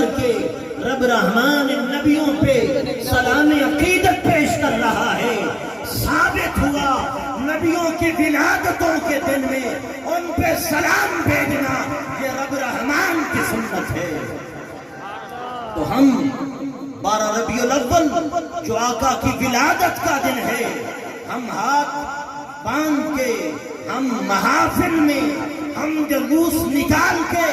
کر کے رب رحمان ان نبیوں پہ سلام عقیدت پیش کر رہا ہے۔ ثابت ہوا نبیوں کی ولادتوں کے دن میں ان پہ سلام بھیجنا یہ رب رحمان کی سنت ہے۔ تو ہم 12 ربیع الاول جو آقا کی ولادت کا دن ہے، ہم ہاتھ باندھ کے، ہم محافل میں، ہم جلوس نکال کے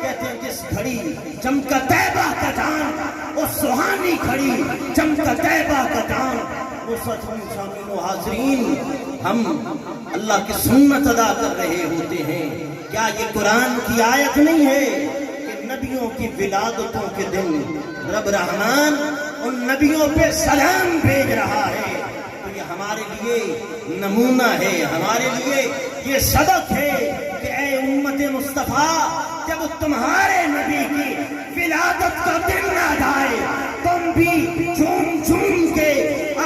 کہتے ہیں جس گھڑی چمکا طیبہ کا چاند، وہ سہانی گھڑی چمکا طیبہ کا چاند، وہ سچ شامل و حاضرین ہم اللہ کی سنت ادا کر رہے ہوتے ہیں۔ کیا یہ قرآن کی آیت نہیں ہے کہ نبیوں کی ولادتوں کے دن رب رحمان ان نبیوں پہ سلام بھیج رہا ہے؟ تو یہ ہمارے لیے نمونہ ہے، ہمارے لیے یہ سبق ہے کہ اے امت مصطفیٰ، جب تمہارے نبی کی ولادت کا دن آ جائے تم بھی جھوم جھوم کے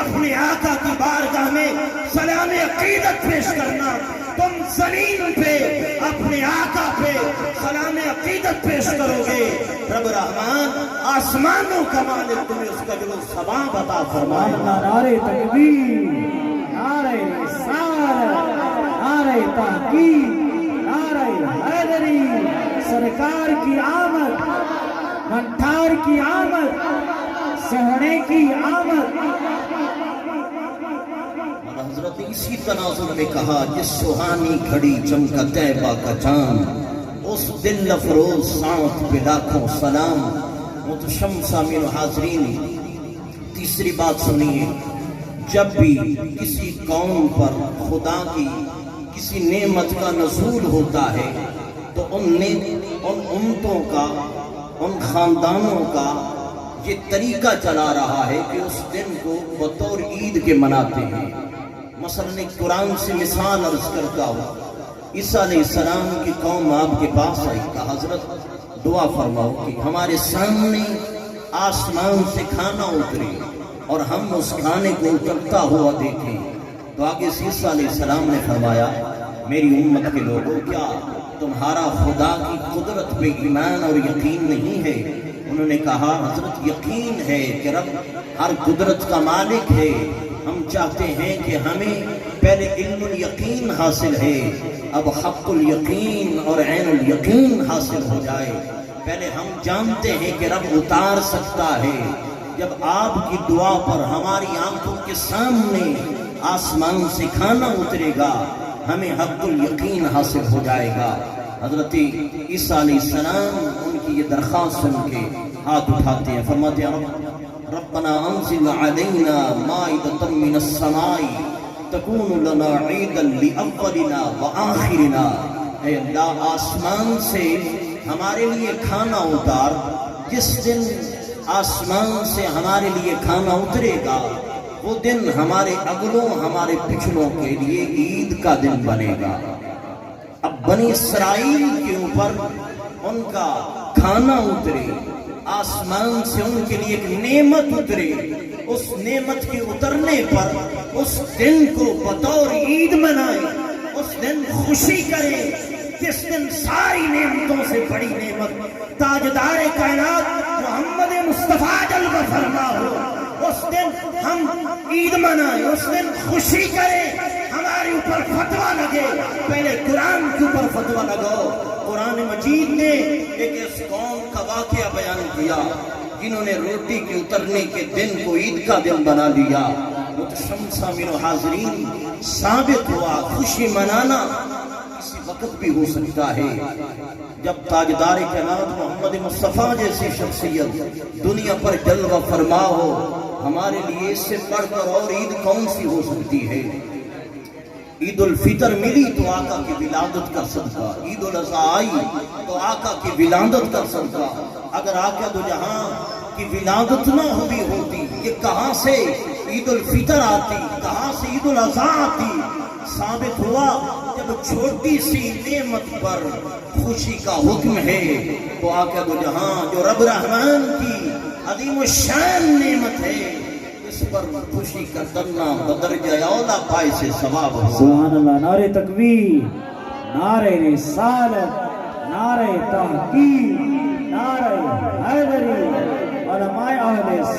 اپنے آقا کی بارگاہ میں سلام عقیدت پیش کرنا، تم زمین پہ اپنے آقا پہ سلام عقیدت پیش کرو گے، رب رحمان آسمانوں کا مالک تمہیں اس کا جو ثواب عطا فرمائے۔ نعرہ تکبیر، نعرہ رسالت، نعرہ تحقیق، نعرہ حیدری، سرکار کی آمد، منٹھار کی آمد، سہنے کی آمد۔ اور حضرت اسی تناظر میں کہا جس سہانی گھڑی چمکا طیبہ کا چاند، اس دل افروز سانت پہ لاکھوں سلام۔ متشمسہ من حاضرین، تیسری بات سنیے، جب بھی کسی قوم پر خدا کی کسی نعمت کا نزول ہوتا ہے تو ان امتوں کا، ان خاندانوں کا یہ طریقہ چلا رہا ہے کہ اس دن کو بطور عید کے مناتے ہیں۔ مثلا ایک قرآن سے مثال عرض کرتا ہوں، عیسیٰ علیہ السلام کی قوم آپ کے پاس آئی، کہا حضرت دعا فرماؤ کہ ہمارے سامنے آسمان سے کھانا اترے اور ہم اس کھانے کو اترتا ہوا دیکھیں۔ تو آگے سے عیسیٰ علیہ السلام نے فرمایا، میری امت کے لوگوں، کیا تمہارا خدا کی قدرت پہ ایمان اور یقین نہیں ہے؟ انہوں نے کہا حضرت یقین ہے کہ رب ہر قدرت کا مالک ہے، ہم چاہتے ہیں کہ ہمیں پہلے علم الیقین حاصل ہے، اب حق الیقین اور عین الیقین حاصل ہو جائے۔ پہلے ہم جانتے ہیں کہ رب اتار سکتا ہے، جب آپ کی دعا پر ہماری آنکھوں کے سامنے آسمان سے کھانا اترے گا ہمیں حق الیقین حاصل ہو جائے گا۔ حضرت عیسیٰ علیہ السلام ان کی یہ درخواست سن کے ہاتھ اٹھاتے ہیں، فرماتے ہیں ربنا انزل علینا مائدۃ من السماء تکون لنا عیدا لاولنا وآخرنا، اے اللہ آسمان سے ہمارے لیے کھانا اتار، جس دن آسمان سے ہمارے لیے کھانا اترے گا وہ دن ہمارے اگلوں ہمارے پچھلوں کے لیے عید کا دن بنے گا۔ اب بنی اسرائیل کے اوپر ان کا کھانا اترے، آسمان سے ان کے لیے ایک نعمت اترے، اس نعمت کے اترنے پر اس دن کو بطور عید منائے، اس دن خوشی کرے، جس دن ساری نعمتوں سے بڑی نعمت تاجدار کائنات محمد مصطفیٰ جلوہ فرما ہو، اس دن ہم عید منائیں، اس دن خوشی کریں، ہمارے اوپر فتویٰ لگے۔ پہلے قرآن کے اوپر فتویٰ لگاؤ۔ قرآن مجید نے ایک اس قوم کا واقعہ بیان کیا جنہوں نے روٹی کے اترنے کے دن کو عید کا دن بنا لیا۔ متشمسہ من حاضرین، ثابت ہوا خوشی منانا کسی وقت بھی ہو سکتا ہے۔ جب تاجدار کائنات محمد مصطفیٰ جیسی شخصیت دنیا پر جلوہ فرما ہو، ہمارے لیے اس سے بڑھ کر اور عید کون سی ہو سکتی ہے؟ عید الفطر ملی تو آقا کی ولادت کا صدقہ، عید الاضحیٰ آئی تو آقا کی ولادت کا صدقہ۔ اگر آقا دو جہاں کی ولادت نہ ہوئی ہوتی، یہ کہاں سے عید الفطر آتی، کہاں سے عید الاضحیٰ آتی؟ ثابت ہوا جب چھوٹی سی نعمت پر خوشی کا حکم ہے تو آقا دو جہاں جو رب رحمان کی عظیم الشان نعمت ہے اس پر خوشی کا کرنا بدرجہ اولا پائے سے ثواب ہو۔ سبحان اللہ، نعرہ تکبیر، نعرہ رسالت، نعرہ تحقیق، نعرہ حیدری۔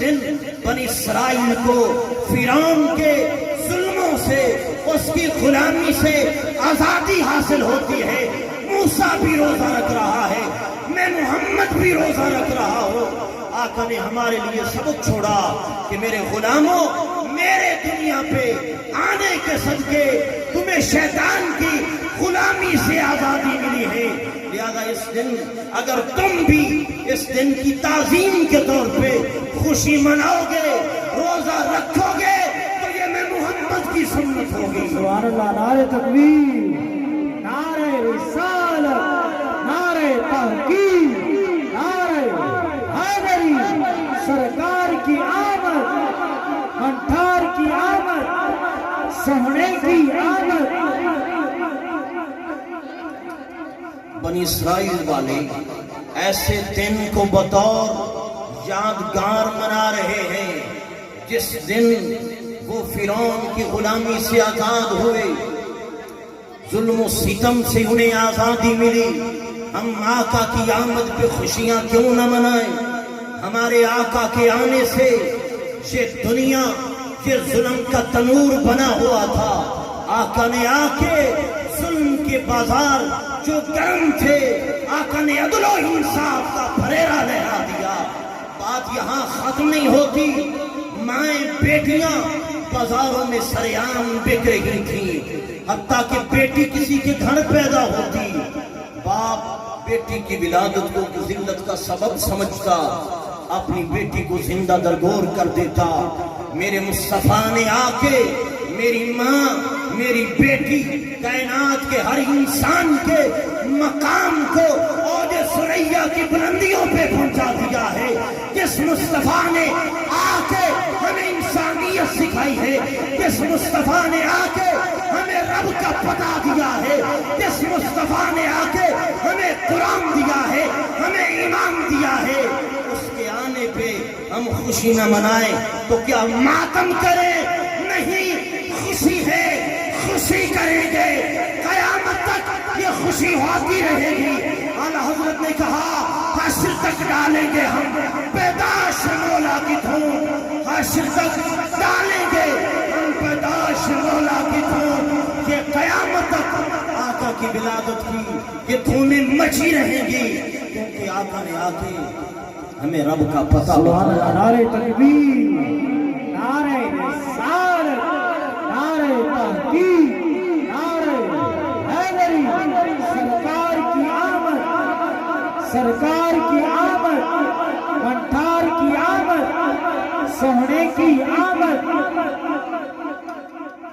دن بنی اسرائیل کو فرعون کے ظلموں سے، اس کی غلامی سے آزادی حاصل ہوتی ہے، موسیٰ بھی روزہ رکھ رہا ہے، میں محمد بھی روزہ رکھ رہا ہوں۔ آقا نے ہمارے لیے سبق چھوڑا کہ میرے غلاموں، میرے دنیا پہ آنے کے صدقے تمہیں شیطان کی غلامی سے آزادی ملی ہے، لہذا اس دن اگر تم بھی اس دن کی تعظیم کے طور پہ خوشی مناؤ گے، روزہ رکھو گے، تو یہ میں محمد کی سنت ہوگی۔ سبحان اللہ، نعرہ تکبیر، نعرہ رسالت، نعرہ تحقیق، نعرہ حیدری، سرکار کی آمد، منٹھار کی آمد، سہنے کی آمد۔ بنی اسرائیل والے ایسے دن کو بطور یادگار منا رہے ہیں جس دن وہ فرعون کی غلامی سے آزاد ہوئے، ظلم و ستم سے انہیں آزادی ملی۔ ہم آقا کی آمد پہ خوشیاں کیوں نہ منائیں؟ ہمارے آقا کے آنے سے یہ دنیا، یہ ظلم کا تنور بنا ہوا تھا، آقا نے آ کے ظلم کے بازار جو گرم تھے، آقا نے عدل و انصاف کا پھریرا لہرا دیا۔ بات یہاں ختم نہیں ہوتی، مائیں بیٹیاں بازاروں میں سریعان بک رہی تھیں، حتیٰ کہ بیٹی کسی کے گھر پیدا ہوتی، باپ بیٹی کی ولادت کو ذلت کا سبب سمجھتا، اپنی بیٹی کو زندہ درگور کر دیتا۔ میرے مصطفیٰ نے آ کے میری ماں، میری بیٹی، کائنات کے ہر انسان کے مقام کو اوج ثریا کی بلندیوں پہ پہنچا دیا ہے۔ جس مصطفیٰ نے آ کے ہمیں انسانیت سکھائی ہے، جس مصطفیٰ نے آ کے ہمیں رب کا پتہ دیا ہے، جس مصطفیٰ نے آ کے ہمیں قرآن دیا ہے، ہمیں ایمان دیا ہے، اس کے آنے پہ ہم خوشی نہ منائیں تو کیا ماتم کریں؟ نہیں، خوشی ہے، خوشی کریں گے، قیامت تک یہ خوشی ہوتی رہے گی۔ اعلیٰ حضرت نے کہا حشر تک ڈالیں گے ہم پیدائش مولا کی دھوم، حشر تک ڈالیں گے ہم پیدائش مولا کی دھوم، یہ قیامت تک آقا کی ولادت کی یہ دھومیں مچی رہیں گی، کیونکہ آقا نے آ کے ہمیں رب کا پتہ سبحان اللہ، نعرہ تکبیر، نعرہ رسالت، نعرہ تحقیق، نعرہ حیدری، سرکار کی آمد، سرکار کی آمد، منٹھار کی آمد، سہنے کی آمد۔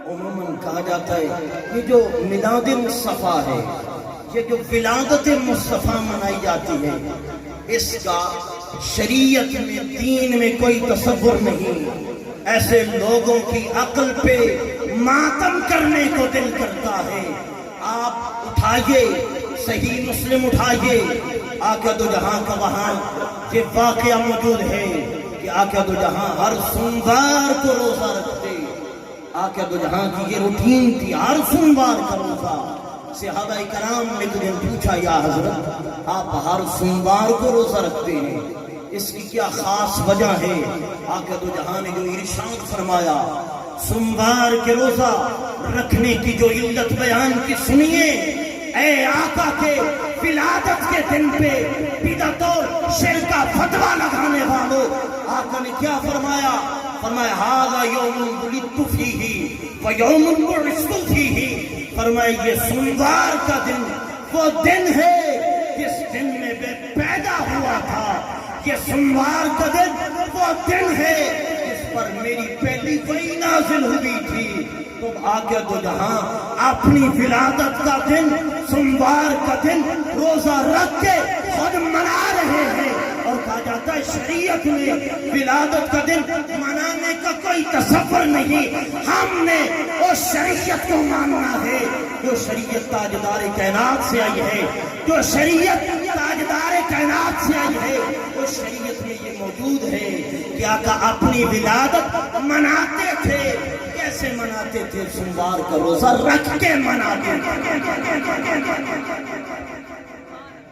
عموماً کہا جاتا ہے یہ جو میلاد مصطفیٰ ہے، یہ جو ولادت مصطفیٰ منائی جاتی ہے، اس کا شریعت میں، دین میں کوئی تصور نہیں۔ ایسے لوگوں کی عقل پہ ماتم کرنے کو دل کرتا ہے۔ آپ اٹھائیے، صحیح مسلم اٹھائیے، آقا دو جہاں کا وہاں یہ واقعہ موجود ہے کہ آقا دو جہاں ہر سوموار کو روزہ رکھتے، آقا دو جہاں کی یہ روٹین تھی، ہر سوموار کا روزہ۔ صحابہ کرام نے تو پوچھا، یا حضرت آپ ہر سوموار کو روزہ رکھتے ہیں، اس کی کیا خاص وجہ ہے؟ آقا دو جہاں نے جو ارشاد فرمایا، سوموار کے روزہ رکھنے کی جو علت بیان کی سنیے، اے آقا کے ولادت کے دن پہ بدعت و شرک کا فتویٰ لگانے والوں، آقا نے کیا فرمایا؟ فرمایا ھذا یوم ولدت فیہ ویوم بعثت فیہ، فرمایا یہ سوموار کا دن وہ دن ہے جس دن میں میں پیدا ہوا تھا، یہ سوموار کا دن وہ دن ہے جس پر میری پہلی وحی نازل ہوئی تھی۔ تو آقا دو جہاں اپنی ولادت کا دن، سوموار کا دن روزہ رکھ کے خود منا رہے ہیں، اور کہا جاتا ہے شریعت میں ولادت کا دن منانے کا کوئی تصور نہیں۔ ہم نے اس شریعت کو ماننا ہے جو شریعت تاجدار کائنات سے آئی ہے، جو شریعت تاجدار کائنات سے آئی ہے، اس شریعت میں یہ موجود ہے کہ آقا اپنی ولادت مناتے تھے۔ کیسے مناتے تھے؟ سوموار کا روزہ رکھ کے مناتے تھے۔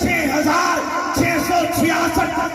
6666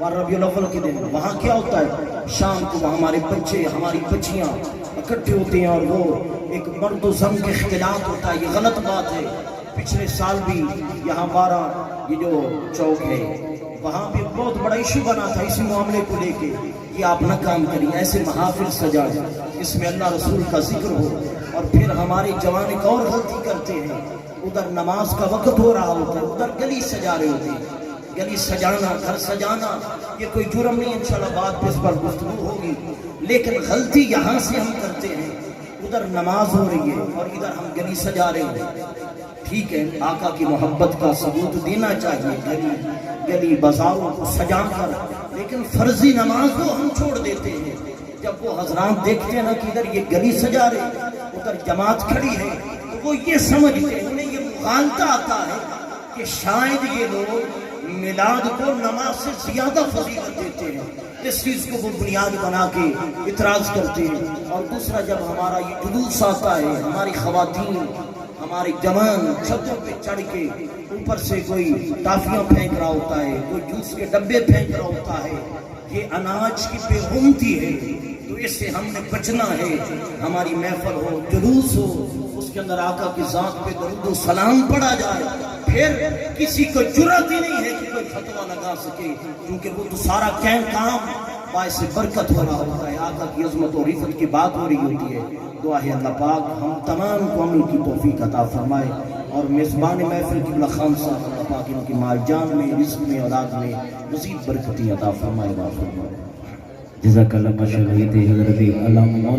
اور ربیع الاول کے دن وہاں کیا ہوتا ہے؟ شام کو ہمارے بچے ہماری بچیاں اکٹھے ہوتے ہیں اور وہ ایک مرد و زن کے اختلاط ہوتا ہے. یہ غلط بات ہے. پچھلے سال بھی یہاں 12 یہ جو چوک ہے وہاں بھی بہت بڑا ایشو بنا تھا اسی معاملے کو لے کے. یہ آپ نہ کام کریے. ایسے محافل سجائے اس میں اللہ رسول کا ذکر ہو. اور پھر ہمارے جوان ایک اور غلطی کرتے ہیں. ادھر نماز کا وقت ہو رہا ہوتا ہے, ادھر گلی سجا رہے ہوتے ہیں. گلی سجانا, گھر سجانا یہ کوئی جرم نہیں. انشاءاللہ بعد پہ اس پر گفتگو ہوگی. لیکن غلطی یہاں سے ہم کرتے ہیں. ادھر نماز ہو رہی ہے اور ادھر ہم گلی سجا رہے ہیں. ٹھیک ہے, آقا کی محبت کا ثبوت دینا چاہیے گلی بازاروں کو سجا کر, لیکن فرضی نماز کو ہم چھوڑ دیتے ہیں. جب وہ حضرات دیکھتے ہیں نا کہ ادھر یہ گلی سجا رہے ادھر جماعت کھڑی ہے تو وہ یہ سمجھتے ہیں, انہیں یہ مغالطہ آتا ہے کہ شاید یہ لوگ میلاد کو نماز سے زیادہ فضیلت دیتے ہیں. اس چیز کو وہ بنیاد بنا کے اعتراض کرتے ہیں. اور دوسرا, جب ہمارا یہ جلوس آتا ہے, ہماری خواتین ہمارے جوان چھتوں پہ چڑھ کے اوپر سے کوئی ٹافیاں پھینک رہا ہوتا ہے, کوئی جوس کے ڈبے پھینک رہا ہوتا ہے, یہ اناج کی بے غیرتی ہے. تو اس سے ہم نے بچنا ہے. ہماری محفل ہو, جلوس ہو, اس کے اندر آقا کی ذات پہ درود و سلام پڑھا جائے. پھر کسی کو جرأت ہی نہیں ہے کہ کوئی فتویٰ لگا سکے, کیونکہ وہ تو سارا کام باعث برکت ہو رہا ہوتا ہے. آقا کی عظمت اور عزت کی بات ہو رہی ہوتی ہے. دعا ہے اللہ پاک ہم تمام کو عمل کی توفیق عطا فرمائے. اور میزبان محفل قبلہ خان صاحب اللہ پاک ان کی مال جان میں, رزق میں, اولاد میں مزید برکتی عطا فرمائے. جزاک اللہ. ماشاء اللہ. یہ تھے حضرت علامہ مولانا